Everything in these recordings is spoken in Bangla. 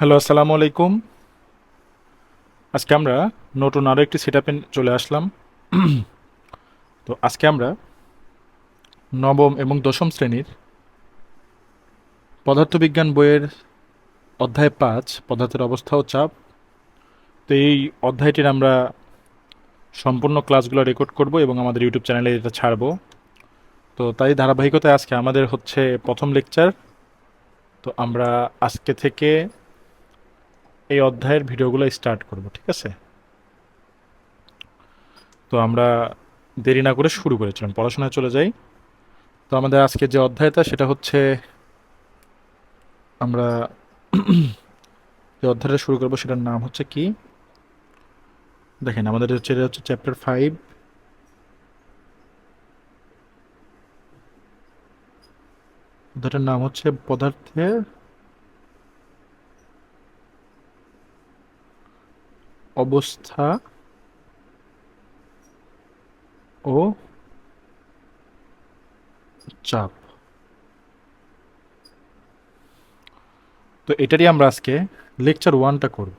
হ্যালো, আসসালামু আলাইকুম। আজকে আমরা নতুন আরও একটি সেটআপে চলে আসলাম। তো আজকে আমরা নবম এবং দশম শ্রেণীর পদার্থবিজ্ঞান বইয়ের অধ্যায় 5 পদার্থের অবস্থা ও চাপ। তো এই অধ্যায়টির আমরা সম্পূর্ণ ক্লাসগুলো রেকর্ড করব এবং আমাদের ইউটিউব চ্যানেলে এটা ছাড়বো। তো তাই ধারাবাহিকতায় আজকে আমাদের হচ্ছে প্রথম লেকচার। তো আমরা আজকে থেকে এই অধ্যায়ের ভিডিওগুলো স্টার্ট করব, ঠিক আছে? তো আমরা দেরি না করে শুরু করেছিলাম, পড়াশোনায় চলে যাই। তো আমাদের আজকে যে অধ্যায়টা সেটা হচ্ছে আমরা যে অধ্যায়টা শুরু করবো সেটার নাম হচ্ছে কি, দেখেন আমাদের হচ্ছে এটা হচ্ছে চ্যাপ্টার 5। অধ্যায়টার নাম হচ্ছে পদার্থের অবস্থা ও চাপ। তো এটারই আমরা আজকে লেকচার 1টা করব।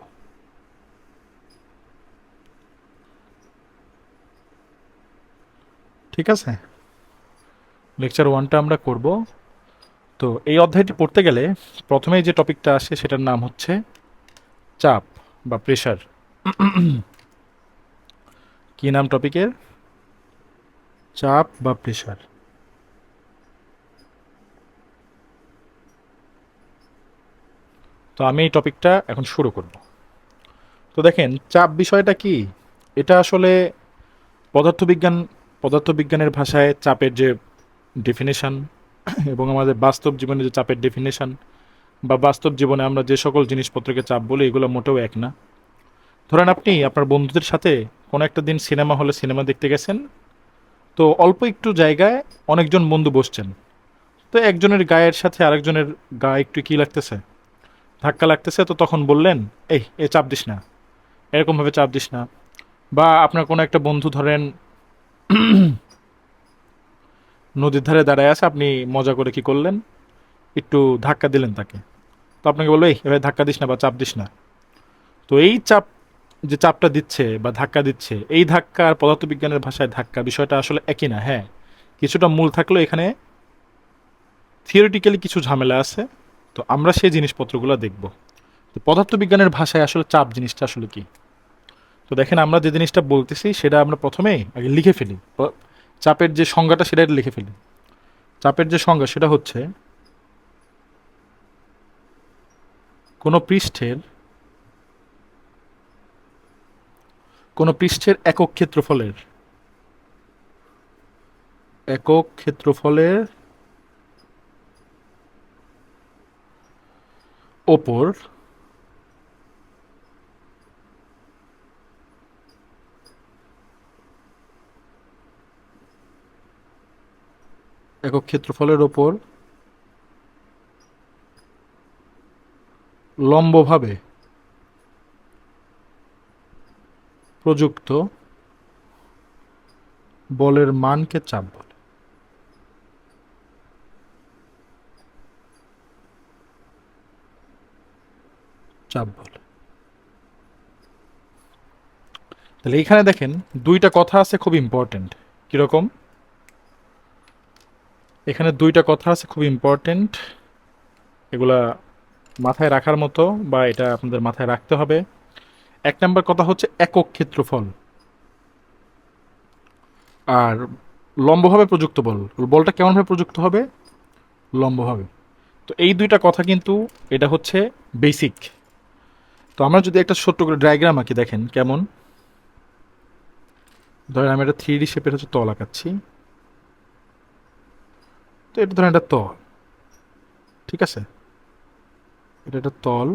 ঠিক আছে, লেকচার 1টা আমরা করব। তো এই অধ্যায়টি পড়তে গেলে প্রথমেই যে টপিকটা আসে সেটার নাম হচ্ছে চাপ বা প্রেশার। কি নাম টপিকের? চাপ বা প্রেশার। তো আমি এই টপিকটা এখন শুরু করব। তো দেখেন, চাপ বিষয়টা কি, এটা আসলে পদার্থবিজ্ঞান পদার্থবিজ্ঞানের ভাষায় চাপের যে ডেফিনেশন এবং আমাদের বাস্তব জীবনে যে চাপের ডেফিনেশন বা বাস্তব জীবনে আমরা যে সকল জিনিসপত্রকে চাপ বলি এগুলো মোটেও এক না। ধরেন আপনি আপনার বন্ধুদের সাথে কোনো একটা দিন সিনেমা হলে সিনেমা দেখতে গেছেন। তো অল্প একটু জায়গায় অনেকজন বন্ধু বসছেন। তো একজনের গায়ের সাথে আরেকজনের গায়ে একটু কি লাগতেছে, ধাক্কা লাগতেছে। তো তখন বললেন, এ চাপ দিস না, এরকমভাবে চাপ দিস না। বা আপনার কোনো একটা বন্ধু ধরেন নদীর ধারে দাঁড়ায় আছে, আপনি মজা করে কি করলেন, একটু ধাক্কা দিলেন তাকে। তো আপনাকে বললো, এভাবে ধাক্কা দিস না বা চাপ দিস না। তো এই চাপ, যে চাপটা দিচ্ছে বা ধাক্কা দিচ্ছে, এই ধাক্কা আর পদার্থবিজ্ঞানের ভাষায় ধাক্কা বিষয়টা আসলে একই না। হ্যাঁ, কিছুটা মূল থাকলেও এখানে থিওরিটিক্যালি কিছু ঝামেলা আছে। তো আমরা সেই জিনিসপত্রগুলো দেখব। তো পদার্থবিজ্ঞানের ভাষায় আসলে চাপ জিনিসটা আসলে কি। তো দেখেন, আমরা যে জিনিসটা বলতেছি সেটা আমরা প্রথমেই আগে লিখে ফেলি। চাপের যে সংজ্ঞাটা সেটা লিখে ফেলি। চাপের যে সংজ্ঞা সেটা হচ্ছে কোনো পৃষ্ঠের একক ক্ষেত্রফলের ওপর একক ক্ষেত্রফলের ওপর লম্বভাবে প্রযুক্ত বলের মানকে চাপ বলে। চাপ বলে। তাহলে এইখানে দেখেন দুইটা কথা আছে খুব ইম্পর্টেন্ট। কিরকম? এখানে দুইটা কথা আছে খুব ইম্পর্টেন্ট, এগুলা মাথায় রাখার মতো, বা এটা আপনাদের মাথায় রাখতে হবে। এক নম্বর কথা হচ্ছে একক ক্ষেত্রফল, আর লম্বভাবে প্রযুক্ত বল। বলটা কেমনভাবে প্রযুক্ত হবে? লম্বভাবে। তো এই দুইটা কথা কিন্তু এটা হচ্ছে বেসিক। তো আমরা যদি একটা ছোট্ট করে ডায়াগ্রাম আঁকি, দেখেন কেমন। ধরেন আমি একটা 3D শেপের হচ্ছে তল আঁকাচ্ছি। তো এটা ধরেন একটা তল, ঠিক আছে? এটা একটা তল,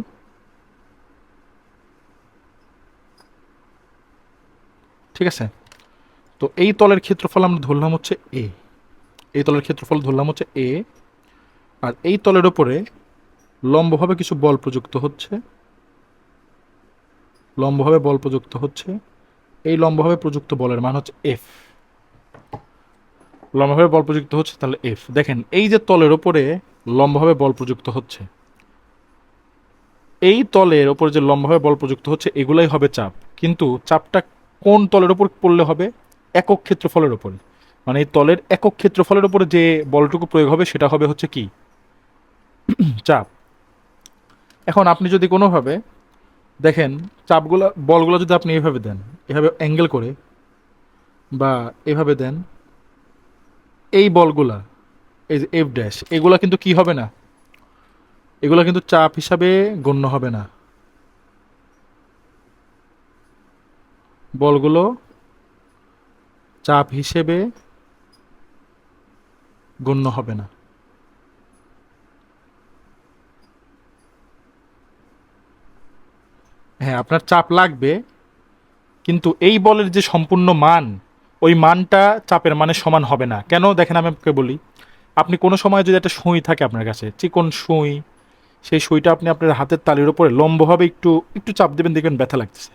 ঠিক আছে? তো এই তলের ক্ষেত্রফল আমরা ধরলাম হচ্ছে এ। এই তলের ক্ষেত্রফল ধরলাম হচ্ছে এ। আর এই তলের ওপরে লম্বভাবে কিছু বল প্রযুক্ত হচ্ছে। লম্বভাবে বল প্রযুক্ত হচ্ছে। এই লম্বভাবে প্রযুক্ত বলের মান হচ্ছে এফ। লম্বভাবে বল প্রযুক্ত হচ্ছে, তাহলে এফ। দেখেন এই যে তলের ওপরে লম্বভাবে বল প্রযুক্ত হচ্ছে, এই তলের ওপর যে লম্বভাবে বল প্রযুক্ত হচ্ছে এগুলাই হবে চাপ, কিন্তু চাপটা কোন তলের ওপর পড়লে হবে? একক ক্ষেত্রফলের ওপর। মানে এই তলের একক ক্ষেত্রফলের উপরে যে বলটুকু প্রয়োগ হবে সেটা হবে হচ্ছে কি? চাপ। এখন আপনি যদি কোনোভাবে দেখেন চাপগুলো বলগুলো যদি আপনি এভাবে দেন, এভাবে অ্যাঙ্গেল করে, বা এভাবে দেন, এই বলগুলা, এই যে এফ ড্যাশ, এগুলা কিন্তু কি হবে না, এগুলা কিন্তু চাপ হিসাবে গণ্য হবে না। বলগুলো চাপ হিসেবে গণ্য হবে না। হ্যাঁ, আপনার চাপ লাগবে, কিন্তু এই বলের যে সম্পূর্ণ মান, ওই মানটা চাপের মানের সমান হবে না। কেন? দেখেন আমি আপনাকে বলি, আপনি কোনো সময় যদি একটা সুই থাকে আপনার কাছে, চিকন সুই, সেই সুইটা আপনি আপনার হাতের তালুর উপরে লম্বভাবে একটু একটু চাপ দেবেন, দেখবেন ব্যথা লাগতেছে।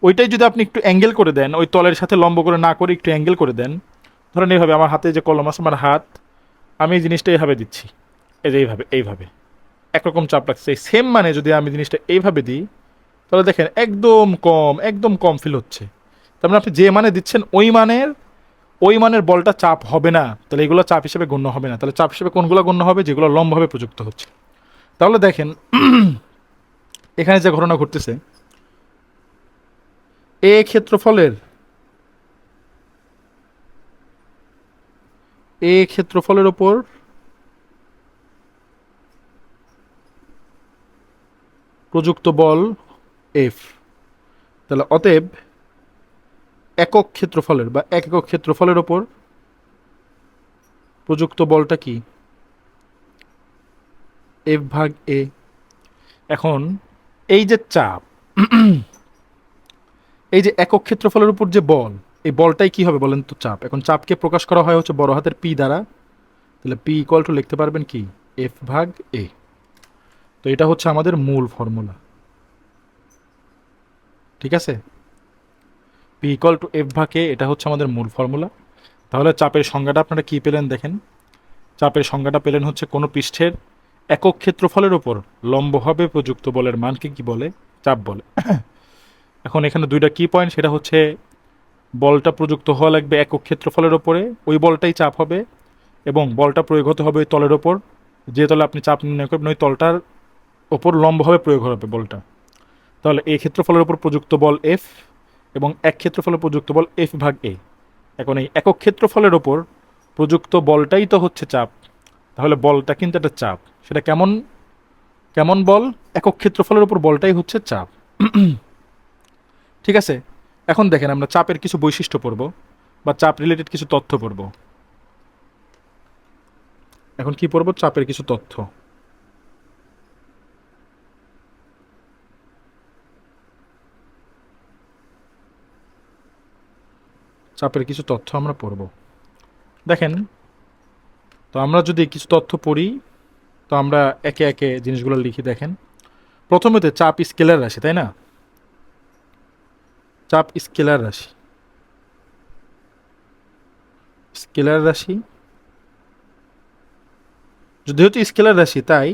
ওইটাই যদি আপনি একটু অ্যাঙ্গেল করে দেন, ওই তলের সাথে লম্ব করে না করে একটু অ্যাঙ্গেল করে দেন, ধরেন এইভাবে আমার হাতে যে কলম আছে, আমার হাত, আমি এই জিনিসটা এইভাবে দিচ্ছি, এই যে এইভাবে এইভাবে একরকম চাপ লাগছে, এই সেম মানে যদি আমি জিনিসটা এইভাবে দিই, তাহলে দেখেন একদম কম, একদম কম ফিল হচ্ছে। তার মানে আপনি যে মানে দিচ্ছেন ওই মানের বলটা চাপ হবে না, তাহলে এগুলো চাপ হিসেবে গণ্য হবে না। তাহলে চাপ হিসেবে কোনগুলো গণ্য হবে? যেগুলো লম্বভাবে প্রযুক্ত হচ্ছে। তাহলে দেখেন এখানে যে ঘটনা ঘটতেছে, এ ক্ষেত্রফলের ওপর প্রযুক্ত বল এফ। তাহলে অতএব একক ক্ষেত্রফলের বা এক একক ক্ষেত্রফলের ওপর প্রযুক্ত বলটা কি? এফ ভাগ এ। এখন এই যে চাপ, এই যে একক ক্ষেত্রফলের উপর যে বল, এই বলটাই কি হবে বলেন তো? চাপ। এখন চাপকে প্রকাশ করা হয় হচ্ছে বড় হাতের পি দ্বারা। তাহলে পি ইকুয়াল টু লিখতে পারবেন কি? এফ ভাগ এ। তো এটা হচ্ছে আমাদের মূল ফর্মুলা। ঠিক আছে, পি ইকুয়াল টু এফ ভাগ এ, এটা হচ্ছে আমাদের মূল ফর্মুলা। তাহলে চাপের সংজ্ঞাটা আপনারা কি পেলেন দেখেন। চাপের সংজ্ঞাটা পেলেন হচ্ছে কোনো পৃষ্ঠের একক ক্ষেত্রফলের ওপর লম্বভাবে প্রযুক্ত বলের মানকে কি বলে? চাপ বলে। এখন এখানে দুইটা কি পয়েন্ট, সেটা হচ্ছে বলটা প্রযুক্ত হওয়া লাগবে একক ক্ষেত্রফলের ওপরে, ওই বলটাই চাপ হবে, এবং বলটা প্রয়োগ হতে হবে ওই তলের ওপর, যে তলে আপনি চাপ নির্ণয় করবেন ওই তলটার ওপর লম্বভাবে প্রয়োগ হবে বলটা। তাহলে এই ক্ষেত্রফলের ওপর প্রযুক্ত বল এফ, এবং এক ক্ষেত্রফলের প্রযুক্ত বল এফ ভাগ এ। এখন এই একক ক্ষেত্রফলের ওপর প্রযুক্ত বলটাই তো হচ্ছে চাপ, তাহলে বলটা কিন্তু একটা চাপ। সেটা কেমন কেমন বল? একক ক্ষেত্রফলের ওপর বলটাই হচ্ছে চাপ। ঠিক আছে, এখন দেখেন আমরা চাপের কিছু বৈশিষ্ট্য পড়ব, বা চাপ রিলেটেড কিছু তথ্য পড়ব। এখন কি পড়ব? চাপের কিছু তথ্য। চাপের কিছু তথ্য আমরা পড়ব। দেখেন, তো আমরা যদি কিছু তথ্য পড়ি, তো আমরা একে একে জিনিসগুলো লিখি। দেখেন, প্রথমত চাপ স্কেলার রাশি, তাই না? চাপ স্কেলার রাশি, স্কেলার রাশি যেহেতু স্কেলার রাশি, তাই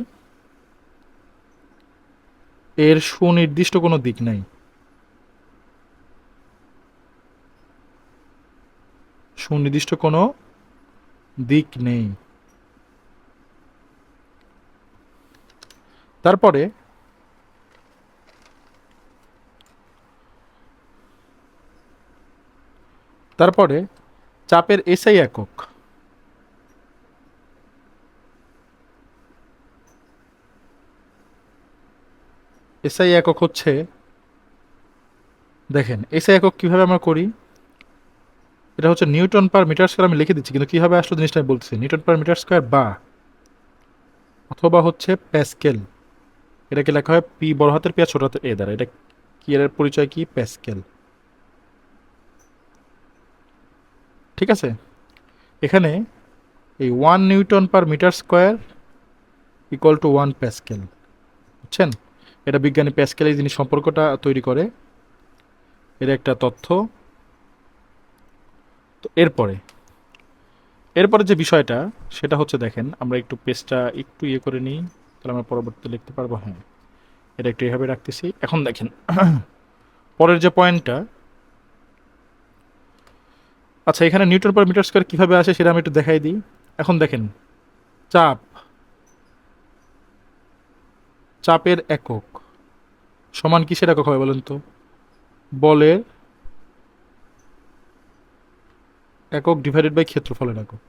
এর সুনির্দিষ্ট কোনো দিক নাই। সুনির্দিষ্ট কোনো দিক নেই। তারপরে তারপরে চাপের এসআই একক। এসআই একক হচ্ছে, দেখেন এসআই একক কিভাবে আমরা করি, এটা হচ্ছে নিউটন পার মিটার স্কয়ার। আমি লিখে দিচ্ছি, কিন্তু কিভাবে আসলো জিনিসটা আমি বলতেছি। নিউটন পার মিটার স্কয়ার বা অথবা হচ্ছে প্যাসকেল। এটাকে লেখা হয় পি বড় হাতের পি আর ছোট হাতের এ দ্বারা। এটা কি, এর পরিচয় কি? প্যাসকেল। ঠিক আছে, এখানে এই 1 newton per metre square equal to 1 pascal. বুঝছেন? এটা বিজ্ঞানী প্যাসকেল এই জিনিস সম্পর্কটা তৈরি করে, এর একটা তথ্য। তো এরপরে যে বিষয়টা, সেটা হচ্ছে দেখেন, আমরা একটু পেজটা একটু ইয়ে করে নিই, তাহলে আমরা পরবর্তীতে লিখতে পারবো। হ্যাঁ, এটা একটু এইভাবে রাখতেছি। এখন দেখেন পরের যে পয়েন্টটা, আচ্ছা এখানে নিউটন পার মিটার স্কোয়ার কীভাবে আসে সেটা আমি একটু দেখাই দিই। এখন দেখেন চাপ, চাপের একক সমান কিসের একক হবে বলেন তো? বলের একক ডিভাইডেড বাই ক্ষেত্রফলের একক।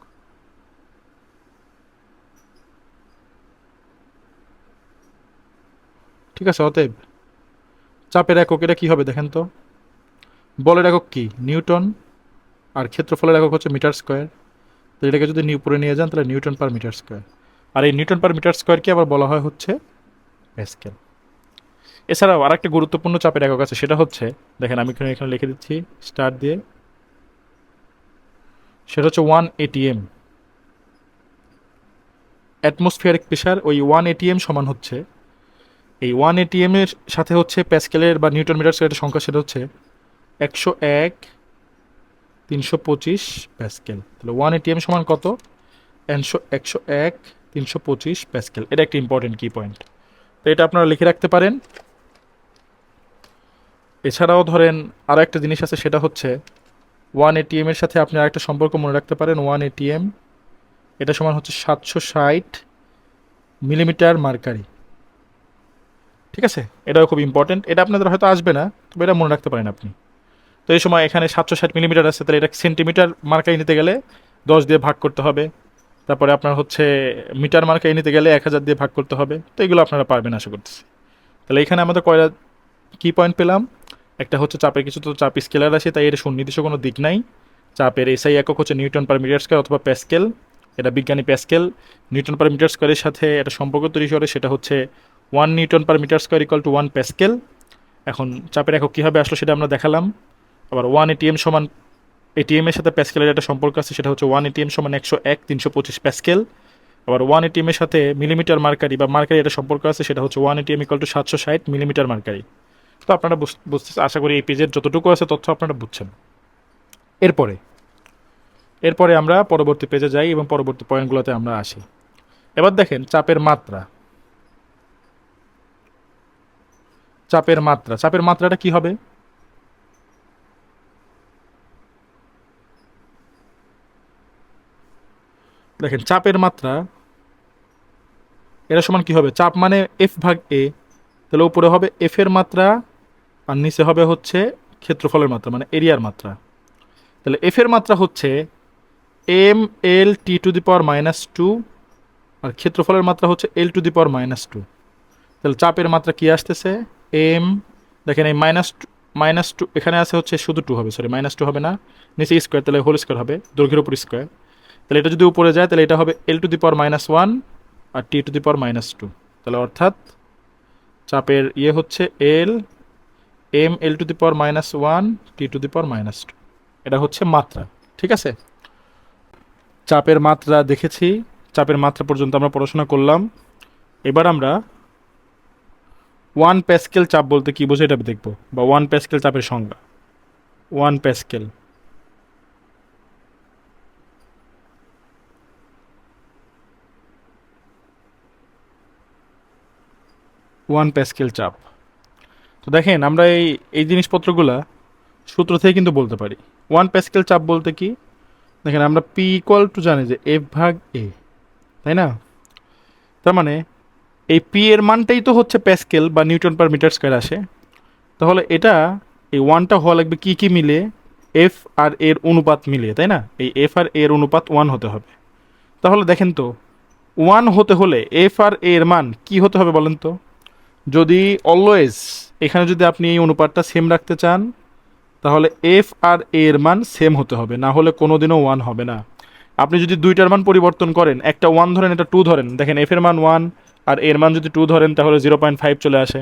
ঠিক আছে, অতএব চাপের একক এটা কি হবে দেখেন তো? বলের একক কি? নিউটন, আর ক্ষেত্রফলের একক হচ্ছে মিটার স্কোয়ার। তো এটাকে যদি উপরে নিয়ে যান তাহলে নিউটন পার মিটার স্কোয়ার। আর এই নিউটন পার মিটার স্কোয়ারকে আবার বলা হয় হচ্ছে প্যাসকেল। এছাড়াও আরেকটা গুরুত্বপূর্ণ চাপের একক আছে, সেটা হচ্ছে দেখেন আমি এখানে লিখে দিচ্ছি স্টার দিয়ে, সেটা হচ্ছে 1 atm। অ্যাটমসফিয়ারিক প্রেশার ওই 1 atm সমান হচ্ছে, এই 1 atm এর সাথে হচ্ছে প্যাসকেলের বা নিউটন মিটার স্কোয়ারের সংখ্যা, সেটা হচ্ছে 101/325 প্যাসকেল। তাহলে 1 atm সমান কত? 101/325 প্যাসকেল। এটা একটা ইম্পর্টেন্ট কি পয়েন্ট, তো এটা আপনারা লিখে রাখতে পারেন। এছাড়াও ধরেন আরও একটা জিনিস আছে, সেটা হচ্ছে 1 atm এর সাথে আপনি আরেকটা সম্পর্ক মনে রাখতে পারেন। 1 atm এটা সমান হচ্ছে 760 মিলিমিটার মার্কারি। ঠিক আছে, এটাও খুব ইম্পর্টেন্ট, এটা আপনাদের হয়তো আসবে না, তবে এটা মনে রাখতে পারেন আপনি। তো এই সময় এখানে 760 মিলিমিটার আছে, তাহলে এটা সেন্টিমিটার মার্কারি নিতে গেলে 10 দিয়ে ভাগ করতে হবে। তারপরে আপনার হচ্ছে মিটার মার্কারি নিতে গেলে 1000 দিয়ে ভাগ করতে হবে। তো এগুলো আপনারা পারবেন আশা করতেছি। তাহলে এখানে আমাদের কয়টা কি পয়েন্ট পেলাম? একটা হচ্ছে চাপের কিছু তো চাপ স্কেলার আছে, তাই এর সুনির্দিষ্ট কোনো দিক নাই। চাপের এসআই একক হচ্ছে নিউটন পার মিটার স্কোয়ার অথবা প্যাসকেল। এটা বিজ্ঞানী প্যাসকেল নিউটন পার মিটার স্কোয়ারের সাথে একটা সম্পর্ক তৈরি করে, সেটা হচ্ছে 1 newton per metre square equal to 1 pascal. এখন চাপের একক কীভাবে আসলো সেটা আমরা দেখালাম। আবার 1 atm সমান, এটিএম এর সাথে প্যাসকেলের একটা সম্পর্ক আছে, সেটা হচ্ছে 1 atm সমান 101/325 প্যাসকেল। আবার 1 atm এর সাথে মিলিমিটার মার্কারি বা মার্কারি একটা সম্পর্ক আছে, সেটা হচ্ছে 1 atm equal to 760 millimetre mercury. তো আপনারা বুঝতে আশা করি এই পেজের যতটুকু আছে তথ্য আপনারা বুঝছেন। এরপরে এরপরে আমরা পরবর্তী পেজে যাই এবং পরবর্তী পয়েন্টগুলোতে আমরা আসি। এবার দেখেন চাপের মাত্রা, চাপের মাত্রা, চাপের মাত্রাটা কি হবে? দেখেন চাপের মাত্রা এরা সমান কি হবে? চাপ মানে F/A, তাহলে উপরে হবে এফ এর মাত্রা আর নিচে হবে হচ্ছে ক্ষেত্রফলের মাত্রা মানে এরিয়ার মাত্রা। তাহলে এফ এর মাত্রা হচ্ছে mL/T⁻², আর ক্ষেত্রফলের মাত্রা হচ্ছে L⁻²। তাহলে চাপের মাত্রা কি আসতেছে? এম, দেখেন এই মাইনাস টু এখানে আছে হচ্ছে শুধু 2 হবে, সরি -2 হবে না, নিচে স্কোয়ার, তাহলে হোল স্কোয়ার হবে, দৈর্ঘ্যের উপর স্কোয়ার। তাহলে এটা যদি উপরে যায় তাহলে এটা হবে L⁻1 আর T⁻²। তাহলে অর্থাৎ চাপের ইয়ে হচ্ছে mL⁻1 T⁻²। এটা হচ্ছে মাত্রা। ঠিক আছে, চাপের মাত্রা দেখেছি, চাপের মাত্রা পর্যন্ত আমরা পড়াশোনা করলাম। এবার আমরা 1 প্যাসকেল চাপ বলতে কি বোঝে এটা দেখব, বা 1 প্যাসকেল চাপের সংজ্ঞা। 1 প্যাসকেল, 1 প্যাসকেল চাপ। তো দেখেন আমরা এই এই জিনিসপত্রগুলা সূত্র থেকে কিন্তু বলতে পারি। 1 প্যাসকেল চাপ বলতে কি, দেখেন আমরা পি ইকুয়াল টু জানি যে F/A, তাই না? তার মানে এই পি এর মানটাই তো হচ্ছে প্যাসকেল বা নিউটন পার মিটার স্কোয়ার আসে। তাহলে এটা এই ওয়ানটা হওয়া লাগবে কি কি মিলে? এফ আর এর অনুপাত মিলিয়ে, তাই না? এই এফ আর এর অনুপাত 1 হতে হবে। তাহলে দেখেন তো 1 হতে হলে এফ আর এর মান কি হতে হবে বলেন তো? যদি অলওয়েজ এখানে যদি আপনি এই অনুপাতটা সেম রাখতে চান, তাহলে এফ আর এর মান সেম হতে হবে, না হলে কোনোদিনও 1 হবে না। আপনি যদি দুইটার মান পরিবর্তন করেন, একটা 1 ধরেন একটা 2 ধরেন, দেখেন এফ এর মান 1 আর এর মান যদি 2 ধরেন তাহলে 0.5 চলে আসে।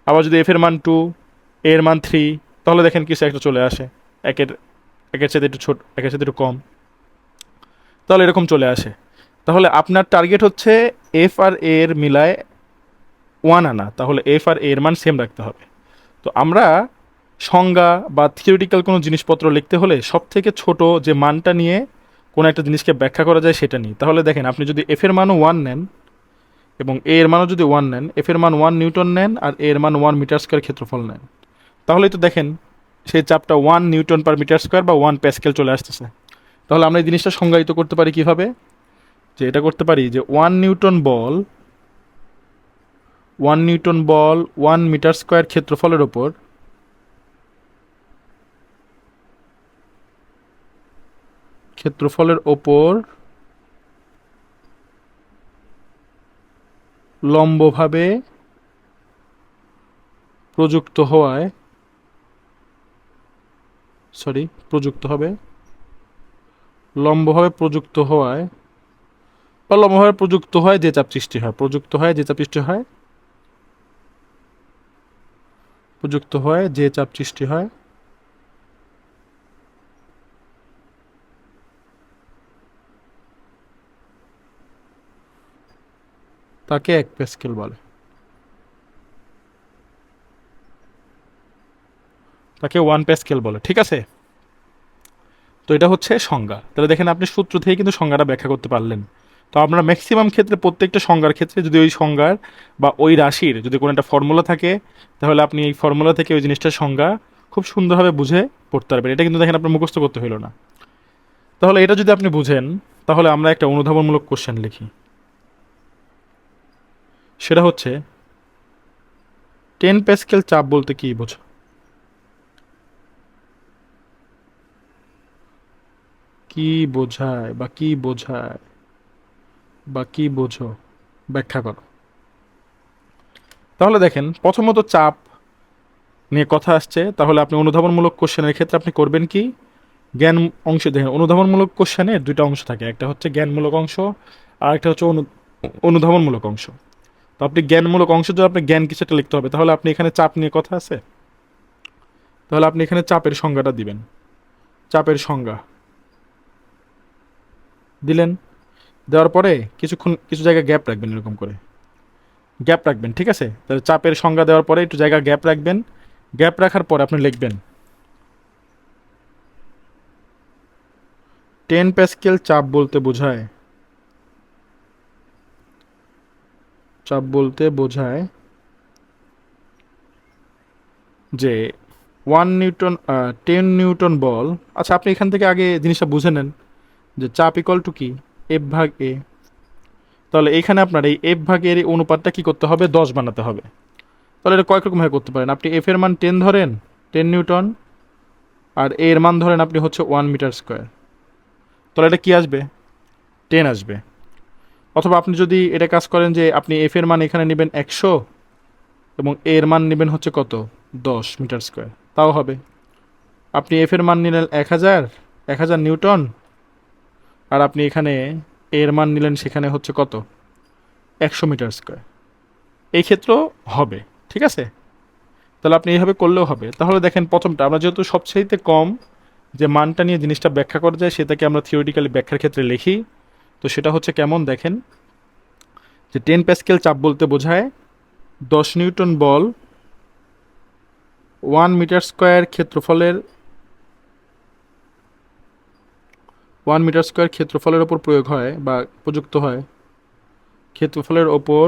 আবার যদি এফ এর মান 2, এর মান 3, তাহলে দেখেন কিছু একটা চলে আসে, একের একের সাথে একটু ছোট, একের সাথে একটু কম, তাহলে এরকম চলে আসে। তাহলে আপনার টার্গেট হচ্ছে এফ আর এর মিলায় 1 আনা, তাহলে এফ আর এর মান সেম রাখতে হবে। তো আমরা সংজ্ঞা বা থিওরিটিক্যাল কোনো জিনিসপত্র লিখতে হলে সব থেকে ছোট যে মানটা নিয়ে কোনো একটা জিনিসকে ব্যাখ্যা করা যায় সেটা নিই। তাহলে দেখেন আপনি যদি এফ এর মানও 1 নেন, এবং এ এর মানও যদি 1 নেন, এফ এর মান 1 নিউটন নেন আর এ এর মান 1 মিটার স্কোয়ার ক্ষেত্রফল নেন, তাহলেই তো দেখেন সেই চাপটা 1 নিউটন পার মিটার স্কোয়ার বা 1 প্যাসকেল চলে আসতেছে। তাহলে আমরা এই জিনিসটা সংজ্ঞায়িত করতে পারি কিভাবে, যে এটা করতে পারি যে 1 মিটার স্কোয়ার ক্ষেত্রফলের ওপর লম্বভাবে প্রযুক্ত হওয়ায় সরি প্রযুক্ত হবে লম্বভাবে প্রযুক্ত হওয়ায় বা লম্বভাবে প্রযুক্ত হয় যে চাপ সৃষ্টি হয় প্রযুক্ত হয় যে চাপ সৃষ্টি হয় প্রযুক্ত হয় যে চাপ সৃষ্টি হয় তাকে 1 প্যাসকেল বলে। তাকে 1 প্যাসকেল বলে, ঠিক আছে। তো এটা হচ্ছে সংজ্ঞা। তাহলে দেখেন আপনি সূত্র থেকে কিন্তু সংজ্ঞাটা ব্যাখ্যা করতে পারলেন। তো আপনারা ম্যাক্সিমাম ক্ষেত্রে প্রত্যেকটা সংজ্ঞার ক্ষেত্রে যদি ওই সংজ্ঞার বা ওই রাশির যদি কোনো একটা ফর্মুলা থাকে, তাহলে আপনি এই ফর্মুলা থেকে ওই জিনিসটার সংজ্ঞা খুব সুন্দরভাবে বুঝে পড়তে পারবেন। এটা কিন্তু দেখেন আপনার মুখস্থ করতে হলো না। তাহলে এটা যদি আপনি বুঝেন, তাহলে আমরা একটা অনুধাবনমূলক কোশ্চেন লিখি। সেটা হচ্ছে 10 প্যাসকেল চাপ বলতে কি বোঝো? কি বোঝায় বা কি বোঝায় বা কি বোঝো, ব্যাখ্যা করো। তাহলে দেখেন প্রথমত চাপ নিয়ে কথা আসছে, তাহলে আপনি অনুধাবনমূলক কোশ্চেনের ক্ষেত্রে আপনি করবেন কি, জ্ঞান অংশে দেখেন অনুধাবনমূলক কোশ্চেনের দুইটা অংশ থাকে, একটা হচ্ছে জ্ঞানমূলক অংশ আর একটা হচ্ছে অনুধাবনমূলক অংশ। তো আপনি জ্ঞানমূলক অংশ যদি আপনি জ্ঞান কিছু একটা লিখতে হবে, তাহলে আপনি এখানে চাপ নিয়ে কথা আছে, তাহলে আপনি এখানে চাপের সংজ্ঞাটা দিবেন। চাপের সংজ্ঞা দিলেন, দেওয়ার পরে কিছুক্ষণ কিছু জায়গায় গ্যাপ রাখবেন, এরকম করে গ্যাপ রাখবেন, ঠিক আছে। তাহলে চাপের সংজ্ঞা দেওয়ার পরে একটু জায়গা গ্যাপ রাখবেন, গ্যাপ রাখার পর আপনি লিখবেন 10 প্যাসকেল চাপ বলতে বোঝায়, চাপ বলতে বোঝায় যে 10 নিউটন বল। আচ্ছা আপনি এখান থেকে আগে জিনিসটা বুঝে নেন যে চাপ ইকুয়াল টু কি, এফ ভাগ এ। তাহলে এইখানে আপনার এই এফ ভাগ এর এই অনুপাতটা কি করতে হবে, 10 বানাতে হবে। তাহলে এটা কয়েক রকমভাবে করতে পারেন, আপনি এফ এর মান 10 ধরেন, 10 নিউটন, আর এ এর মান ধরেন আপনি হচ্ছে 1 মিটার স্কোয়ার। তাহলে এটা কি আসবে, 10 আসবে। অথবা আপনি যদি এটা কাজ করেন যে আপনি এফ এর মান এখানে নেবেন 100 এবং এ এর মান নেবেন হচ্ছে কত, 10 মিটার স্কোয়ার, তাও হবে। আপনি এফ এর মান নিলেন 1000 নিউটন, আর আপনি এখানে এর মান নিলেন সেখানে হচ্ছে কত, 100 মিটার স্কোয়ার, এই ক্ষেত্রেও হবে, ঠিক আছে। তাহলে আপনি এইভাবে করলেও হবে। তাহলে দেখেন প্রথমটা আমরা যেহেতু সবচাইতে কম যে মানটা নিয়ে জিনিসটা ব্যাখ্যা করা যায় সেটাকে আমরা থিওরিটিক্যালি ব্যাখ্যার ক্ষেত্রে লিখি। তো সেটা হচ্ছে কেমন দেখেন, যে 10 প্যাসকেল চাপ বলতে বোঝায় 10 নিউটন বল 1 মিটার স্কোয়ার ক্ষেত্রফলের ওপর প্রয়োগ হয় বা প্রযুক্ত হয়, ক্ষেত্রফলের ওপর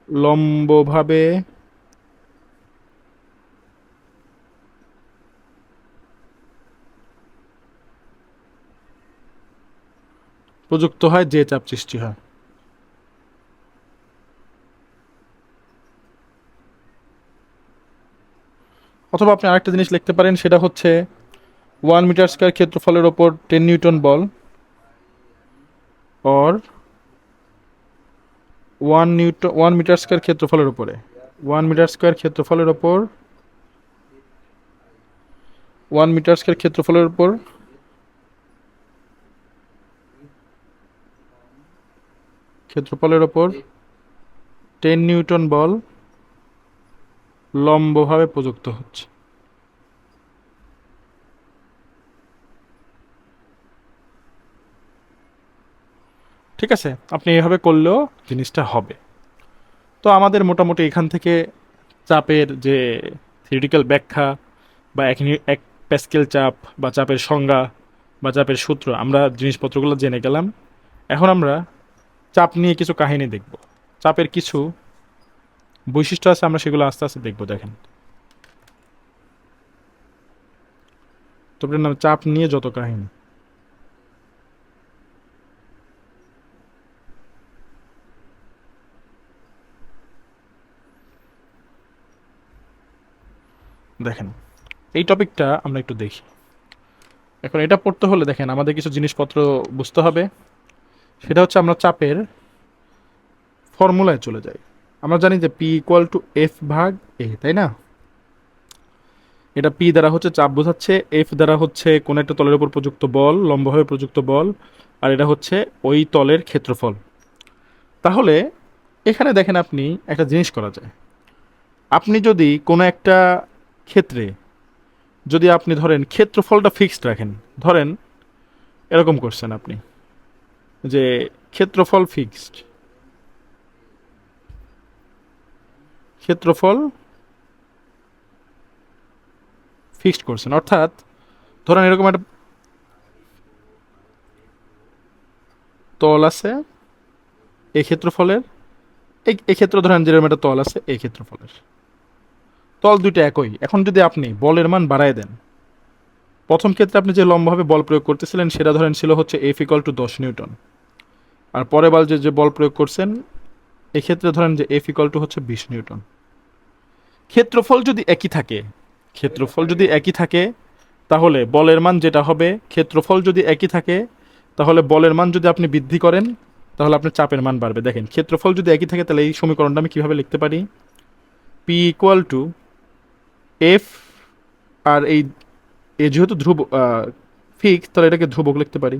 লম্বভাবে প্রযুক্ত হয় যে চাপ সৃষ্টি হয়। অথবা আপনি আরেকটা জিনিস লিখতে পারেন, সেটা হচ্ছে 1 মিটার স্কোয়ার ক্ষেত্রফলের ওপর 10 নিউটন বল অর 1 মিটার স্কোয়ার ক্ষেত্রফলের উপরে 1 মিটার স্কোয়ার ক্ষেত্রফলের উপর ক্ষেত্রফলের ওপর 10 নিউটন বল লম্বভাবে প্রযুক্ত হচ্ছে। ঠিক আছে, আপনি এভাবে করলেও জিনিসটা হবে। তো আমাদের মোটামুটি এখান থেকে চাপের যে থিওরিটিক্যাল ব্যাখ্যা বা এক প্যাসকেল চাপ বা চাপের সংজ্ঞা বা চাপের সূত্র আমরা জিনিসপত্রগুলো জেনে গেলাম। এখন আমরা চাপ নিয়ে কিছু কাহিনী দেখব। চাপের কিছু বৈশিষ্ট্য আছে, আমরা সেগুলো আস্তে আস্তে দেখব। দেখেন, তোমরা নাম চাপ নিয়ে যত কাহিনী। দেখেন, এই টপিকটা আমরা একটু দেখি। এখন এটা পড়তে হলে দেখেন আমাদের কিছু জিনিসপত্র বুঝতে হবে। সেটা হচ্ছে আমরা চাপের ফর্মুলায় চলে যাই। আমরা জানি যে পি ইকুয়াল টু এফ ভাগ এ, তাই না? এটা পি দ্বারা হচ্ছে চাপ বোঝাচ্ছে, এফ দ্বারা হচ্ছে কোন একটা তলের উপর প্রযুক্ত বল, লম্বভাবে প্রযুক্ত বল, আর এটা হচ্ছে ওই তলের ক্ষেত্রফল। তাহলে এখানে দেখেন আপনি একটা জিনিস করা যায়। আপনি যদি কোনো একটা ক্ষেত্রে যদি আপনি ধরেন ক্ষেত্রফলটা ফিক্সড রাখেন, ধরেন এরকম করছেন আপনি যে ক্ষেত্রফল ফিক্সড, ক্ষেত্রফল ফিক্সড করছেন, অর্থাৎ ধরেন এরকম একটা তল আছে এই ক্ষেত্রফলের, এই ক্ষেত্র ধরেন যেরকম একটা তল আছে এই ক্ষেত্রফলের, তল দুইটা একই। এখন যদি আপনি বলের মান বাড়ায় দেন, প্রথম ক্ষেত্রে আপনি যে লম্বভাবে বল প্রয়োগ করতেছিলেন সেটা ধরেন ছিল হচ্ছে এফ ইকুয়াল টু 10 নিউটন, আর পরের বার যে বল প্রয়োগ করছেন এক্ষেত্রে ধরেন যে এফ ইকুয়াল টু হচ্ছে 20 নিউটন। ক্ষেত্রফল যদি একই থাকে, ক্ষেত্রফল যদি একই থাকে তাহলে বলের মান যেটা হবে, ক্ষেত্রফল যদি একই থাকে তাহলে বলের মান যদি আপনি বৃদ্ধি করেন তাহলে আপনার চাপের মান বাড়বে। দেখেন, ক্ষেত্রফল যদি একই থাকে তাহলে এই সমীকরণটা আমি কীভাবে লিখতে পারি? পি ইকুয়াল টু এফ, আর এই এ যেহেতু ধ্রুব ফিক্স, তাহলে এটাকে ধ্রুবক লিখতে পারি।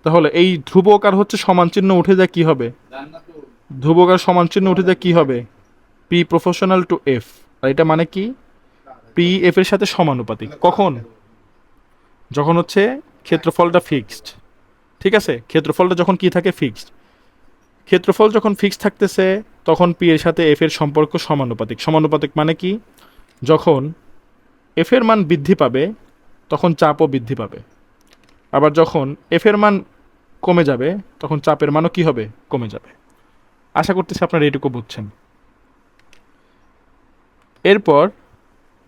তাহলে এই ধ্রুবক আর হচ্ছে সমান চিহ্ন উঠে যায় কি হবে? ধ্রুবক আর সমান চিহ্ন উঠে যায় কি হবে? P professional to F. আর এটা মানে কি? পি এফ এর সাথে সমানুপাতিক। কখন? যখন হচ্ছে ক্ষেত্রফলটা ফিক্সড। ঠিক আছে, ক্ষেত্রফলটা যখন কি থাকে? ফিক্সড। ক্ষেত্রফল যখন ফিক্সড থাকতেছে তখন পি এর সাথে এফ এর সম্পর্ক সমানুপাতিক। সমানুপাতিক মানে কি? যখন এফ এর মান বৃদ্ধি পাবে তখন চাপও বৃদ্ধি পাবে, আবার যখন এফ এর মান কমে যাবে তখন চাপের মানও কি হবে? কমে যাবে। আশা করতেছি আপনারা এইটুকু বুঝছেন। এরপর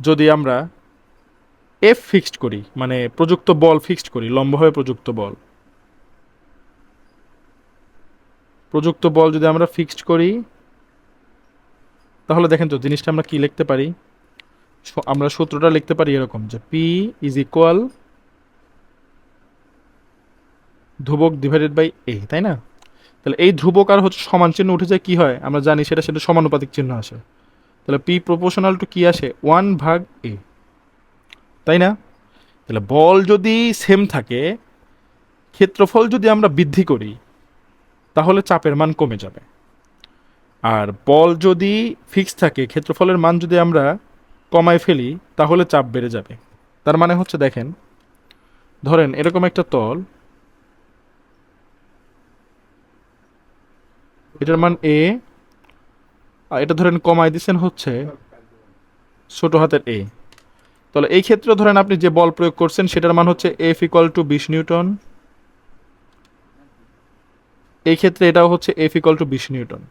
যদি আমরা এফ ফিক্সড করি, মানে প্রযুক্ত বল ফিক্সড করি, লম্বভাবে প্রযুক্ত বল, প্রযুক্ত বল যদি আমরা ফিক্সড করি তাহলে দেখেন তো জিনিসটা আমরা কি লিখতে পারি? আমরা সূত্রটা লিখতে পারি এরকম যে পি ইজ ইকুয়াল ধ্রুবক ডিভাইডেড বাই এ, তাই না? তাহলে এই ধ্রুবক আর হচ্ছে সমান চিহ্ন উঠে যায় কি হয় আমরা জানি, সেটা সেটা সমানুপাতিক চিহ্ন আসে। তাহলে পি প্রপোর্শনাল টু কি আসে? 1/a, তাই না? তাহলে বল যদি সেম থাকে, ক্ষেত্রফল যদি আমরা বৃদ্ধি করি তাহলে চাপের মান কমে যাবে। আর বল যদি ফিক্স থাকে, ক্ষেত্রফলের মান যদি আমরা কমায় ফেলি তাহলে চাপ বেড়ে যাবে। তার মানে হচ্ছে দেখেন, ধরেন এরকম একটা তল, এটার মান এ, আর এটা ধরেন কমায় দিচ্ছেন হচ্ছে ছোট হাতের এ। তাহলে এই ক্ষেত্রে ধরেন আপনি যে বল প্রয়োগ করছেন সেটার মান হচ্ছে এফ ইকুয়াল টু 20 নিউটন। এই ক্ষেত্রে এটাও হচ্ছে এফ ইকুয়াল টু 20 নিউটন।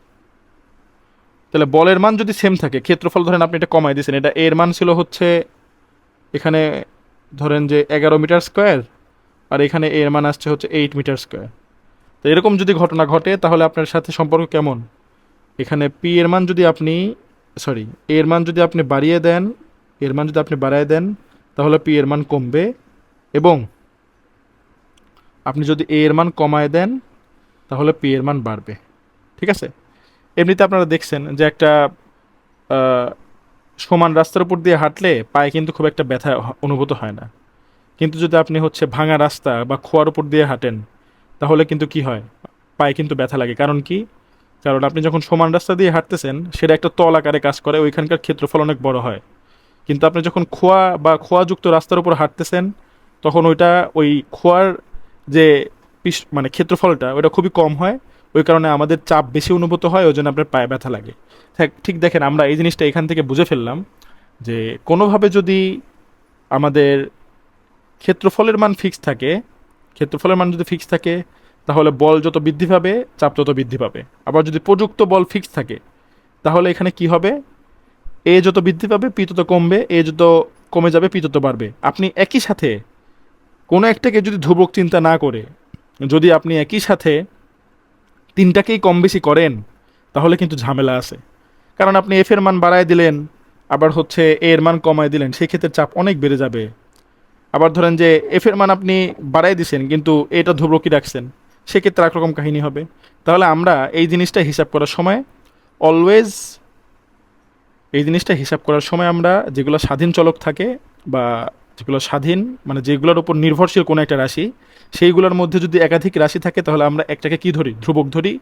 তাহলে বলের মান যদি সেম থাকে, ক্ষেত্রফল ধরেন আপনি এটা কমাই দিয়েছেন, এটা এর মান ছিল হচ্ছে এখানে ধরেন যে 11 মিটার স্কোয়ার, আর এখানে এর মান আসছে হচ্ছে 8 মিটার স্কোয়ার। তো এরকম যদি ঘটনা ঘটে তাহলে আপনার সাথে সম্পর্ক কেমন? এখানে পি এর মান যদি আপনি, সরি, এর মান যদি আপনি বাড়িয়ে দেন, এর মান যদি আপনি বাড়ায় দেন তাহলে পি এর মান কমবে, এবং আপনি যদি এ এর মান কমায় দেন তাহলে পি এর মান বাড়বে। ঠিক আছে? এমনিতে আপনারা দেখছেন যে একটা সমান রাস্তার উপর দিয়ে হাঁটলে পায়ে কিন্তু খুব একটা ব্যথা অনুভূত হয় না, কিন্তু যদি আপনি হচ্ছে ভাঙা রাস্তা বা খোয়ার উপর দিয়ে হাঁটেন তাহলে কিন্তু কি হয়? পায়ে কিন্তু ব্যথা লাগে। কারণ কি? কারণ আপনি যখন সমান রাস্তা দিয়ে হাঁটতেছেন সেটা একটা তল আকারে কাজ করে, ওইখানকার ক্ষেত্রফল অনেক বড় হয়। কিন্তু আপনি যখন খোয়া বা খোয়াযুক্ত রাস্তার উপর হাঁটতেছেন তখন ওইটা ওই খোয়ার যে মানে ক্ষেত্রফলটা ওইটা খুবই কম হয়, ওই কারণে আমাদের চাপ বেশি অনুভূত হয়, ওই জন্য আপনার পায়ে ব্যথা লাগে। ঠিক দেখেন, আমরা এই জিনিসটা এখান থেকে বুঝে ফেললাম যে কোনোভাবে যদি আমাদের ক্ষেত্রফলের মান ফিক্স থাকে ক্ষেত্রফলের মান যদি ফিক্স থাকে তাহলে বল যত বৃদ্ধি পাবে চাপ তত বৃদ্ধি পাবে। আবার যদি প্রযুক্ত বল ফিক্স থাকে তাহলে এখানে কি হবে, এ যত বৃদ্ধি পাবে পি তত কমবে, এ যত কমে যাবে পি তত বাড়বে। আপনি একই সাথে কোনো একটাকে যদি ধ্রুবক চিন্তা না করে যদি আপনি একই সাথে তিনটাকেই কম বেশি করেন তাহলে কিন্তু ঝামেলা আছে। কারণ আপনি এফ এর মান বাড়ায় দিলেন, আবার হচ্ছে এ এর মান কমায় দিলেন, সেই ক্ষেত্রে চাপ অনেক বেড়ে যাবে। আবার ধরেন যে এফ এর মান আপনি বাড়াই দিছেন কিন্তু এটা ধ্রুবকই রাখছেন, সেক্ষেত্রে একরকম কাহিনী হবে। তাহলে আমরা এই জিনিসটা হিসাব করার সময় অলওয়েজ এই জিনিসটা হিসাব করার সময় আমরা যেগুলো স্বাধীন চলক থাকে বা যেগুলো স্বাধীন মানে যেগুলোর উপর নির্ভরশীল কোনো একটা রাশি, সেইগুলোর মধ্যে যদি একাধিক রাশি থাকে তাহলে আমরা একটাকে কি ধরি, ধ্রুবক ধরি,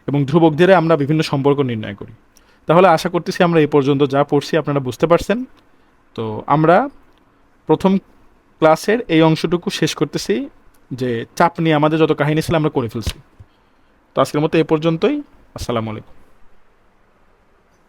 এবং ধ্রুবক ধরে আমরা বিভিন্ন সম্পর্ক নির্ণয় করি। তাহলে আশা করতেছি আমরা এই পর্যন্ত যা পড়ছি আপনারা বুঝতে পারছেন। তো আমরা প্রথম ক্লাসের এই অংশটুকু শেষ করতেছি, যে চাপ নিয়ে আমাদের যত কাহিনী ছিল আমরা করে ফেলছি। তো আজকের মতো এ পর্যন্তই। আসসালামু আলাইকুম।